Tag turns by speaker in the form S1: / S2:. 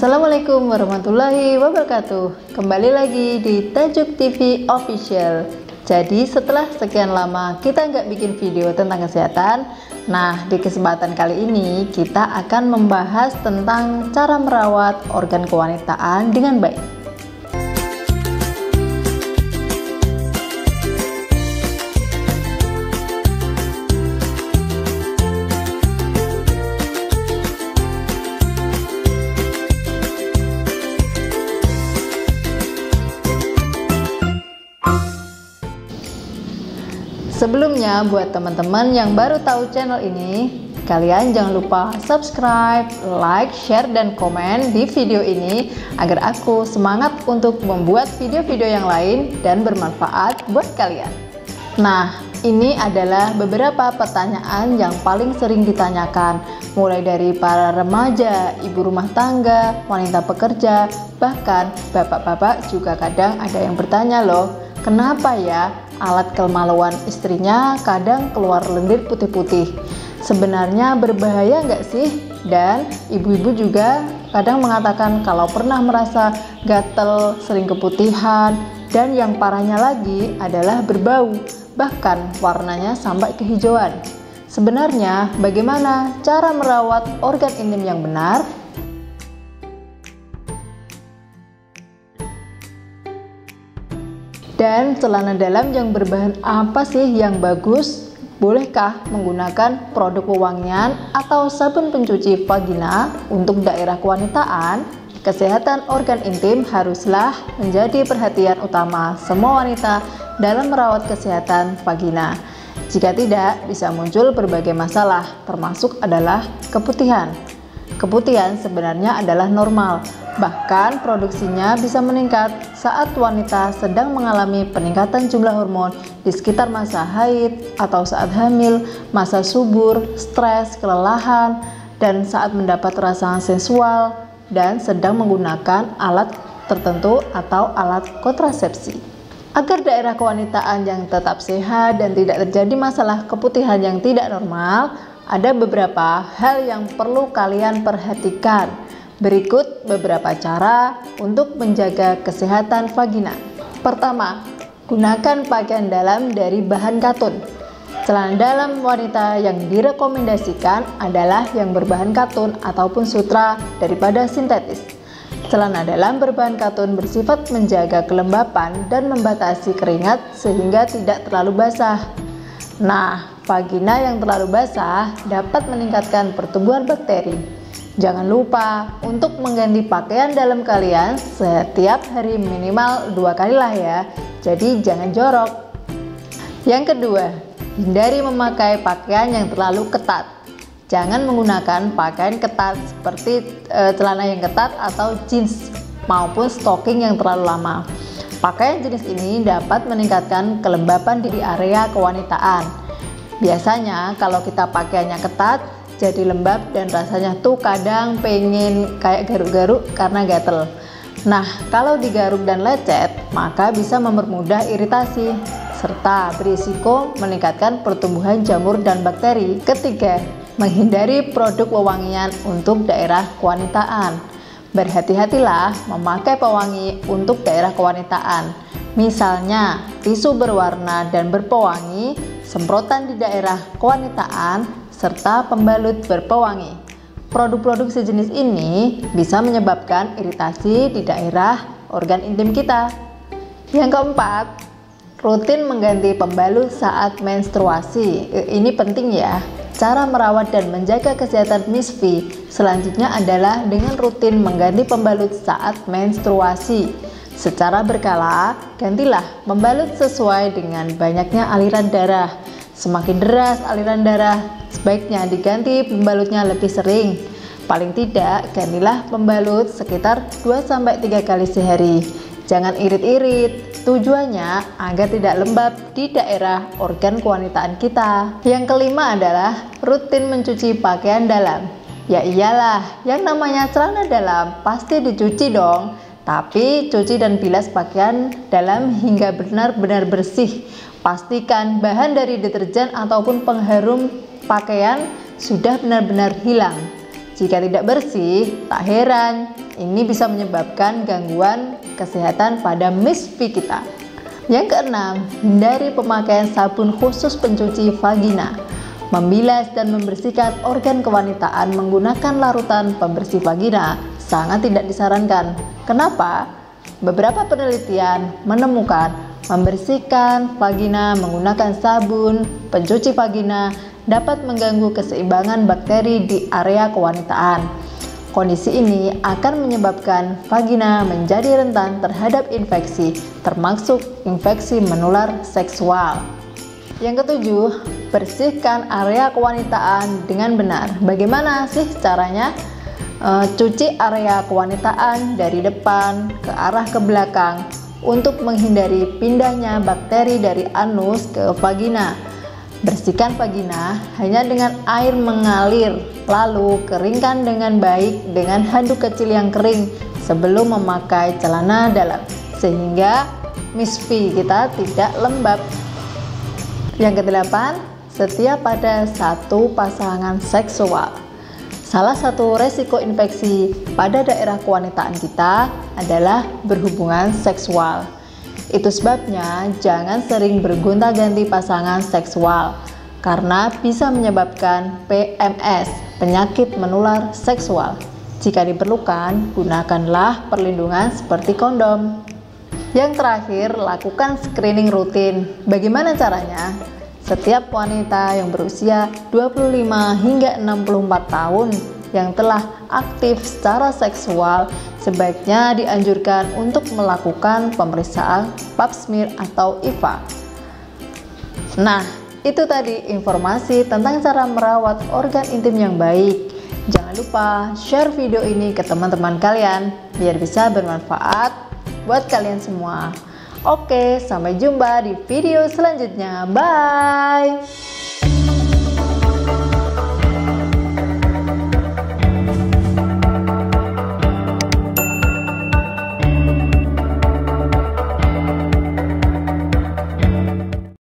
S1: Assalamualaikum warahmatullahi wabarakatuh. Kembali lagi di Tajuk TV Official. Jadi setelah sekian lama kita nggak bikin video tentang kesehatan, nah di kesempatan kali ini kita akan membahas tentang cara merawat organ kewanitaan dengan baik. Sebelumnya, buat teman-teman yang baru tahu channel ini, kalian jangan lupa subscribe, like, share, dan komen di video ini agar aku semangat untuk membuat video-video yang lain dan bermanfaat buat kalian. Nah, ini adalah beberapa pertanyaan yang paling sering ditanyakan, mulai dari para remaja, ibu rumah tangga, wanita pekerja, bahkan bapak-bapak juga kadang ada yang bertanya loh, kenapa ya alat kemaluan istrinya kadang keluar lendir putih-putih? Sebenarnya berbahaya nggak sih? Dan ibu-ibu juga kadang mengatakan kalau pernah merasa gatel, sering keputihan, dan yang parahnya lagi adalah berbau, bahkan warnanya sampai kehijauan. Sebenarnya bagaimana cara merawat organ intim yang benar? Dan celana dalam yang berbahan apa sih yang bagus? Bolehkah menggunakan produk pewangian atau sabun pencuci vagina untuk daerah kewanitaan? Kesehatan organ intim haruslah menjadi perhatian utama semua wanita dalam merawat kesehatan vagina. Jika tidak, bisa muncul berbagai masalah, termasuk adalah keputihan. Keputihan sebenarnya adalah normal, bahkan produksinya bisa meningkat saat wanita sedang mengalami peningkatan jumlah hormon di sekitar masa haid atau saat hamil, masa subur, stres, kelelahan, dan saat mendapat rasa sensual dan sedang menggunakan alat tertentu atau alat kontrasepsi. Agar daerah kewanitaan yang tetap sehat dan tidak terjadi masalah keputihan yang tidak normal, ada beberapa hal yang perlu kalian perhatikan. Berikut beberapa cara untuk menjaga kesehatan vagina. Pertama, gunakan pakaian dalam dari bahan katun. Celana dalam wanita yang direkomendasikan adalah yang berbahan katun ataupun sutra daripada sintetis. Celana dalam berbahan katun bersifat menjaga kelembapan dan membatasi keringat sehingga tidak terlalu basah. Nah, vagina yang terlalu basah dapat meningkatkan pertumbuhan bakteri. Jangan lupa untuk mengganti pakaian dalam kalian setiap hari minimal 2 kali lah ya. Jadi jangan jorok. Yang kedua, hindari memakai pakaian yang terlalu ketat. Jangan menggunakan pakaian ketat seperti celana yang ketat atau jeans maupun stocking yang terlalu lama. Pakaian jenis ini dapat meningkatkan kelembapan di area kewanitaan. Biasanya kalau kita pakaiannya ketat jadi lembab dan rasanya tuh kadang pengen kayak garuk-garuk karena gatel. Nah, kalau digaruk dan lecet maka bisa mempermudah iritasi serta berisiko meningkatkan pertumbuhan jamur dan bakteri. Ketiga, menghindari produk pewangian untuk daerah kewanitaan. Berhati-hatilah memakai pewangi untuk daerah kewanitaan. Misalnya tisu berwarna dan berpewangi, semprotan di daerah kewanitaan, serta pembalut berpewangi. Produk-produk sejenis ini bisa menyebabkan iritasi di daerah organ intim kita. Yang keempat, rutin mengganti pembalut saat menstruasi. Ini penting ya. Cara merawat dan menjaga kesehatan Miss V selanjutnya adalah dengan rutin mengganti pembalut saat menstruasi. Secara berkala, gantilah pembalut sesuai dengan banyaknya aliran darah. Semakin deras aliran darah, sebaiknya diganti pembalutnya lebih sering. Paling tidak, gantilah pembalut sekitar 2-3 kali sehari. Jangan irit-irit, tujuannya agar tidak lembab di daerah organ kewanitaan kita. Yang kelima adalah rutin mencuci pakaian dalam. Ya iyalah, yang namanya celana dalam pasti dicuci dong. Tapi cuci dan bilas pakaian dalam hingga benar-benar bersih. Pastikan bahan dari deterjen ataupun pengharum pakaian sudah benar-benar hilang. Jika tidak bersih, tak heran ini bisa menyebabkan gangguan kesehatan pada misfi kita. Yang keenam, hindari pemakaian sabun khusus pencuci vagina. Membilas dan membersihkan organ kewanitaan menggunakan larutan pembersih vagina sangat tidak disarankan. Kenapa? Beberapa penelitian menemukan membersihkan vagina menggunakan sabun pencuci vagina dapat mengganggu keseimbangan bakteri di area kewanitaan. Kondisi ini akan menyebabkan vagina menjadi rentan terhadap infeksi, termasuk infeksi menular seksual. Yang ketujuh, bersihkan area kewanitaan dengan benar. Bagaimana sih caranya? Cuci area kewanitaan dari depan ke arah ke belakang untuk menghindari pindahnya bakteri dari anus ke vagina. Bersihkan vagina hanya dengan air mengalir, lalu keringkan dengan baik dengan handuk kecil yang kering sebelum memakai celana dalam, sehingga misfi kita tidak lembab. Yang kedelapan, setia pada satu pasangan seksual. Salah satu resiko infeksi pada daerah kewanitaan kita adalah berhubungan seksual. Itu sebabnya jangan sering bergonta-ganti pasangan seksual karena bisa menyebabkan PMS, penyakit menular seksual. Jika diperlukan, gunakanlah perlindungan seperti kondom. Yang terakhir, lakukan screening rutin. Bagaimana caranya? Setiap wanita yang berusia 25 hingga 64 tahun yang telah aktif secara seksual sebaiknya dianjurkan untuk melakukan pemeriksaan pap smear atau IVA. Nah, itu tadi informasi tentang cara merawat organ intim yang baik. Jangan lupa share video ini ke teman-teman kalian biar bisa bermanfaat buat kalian semua. Oke, sampai jumpa di video selanjutnya. Bye!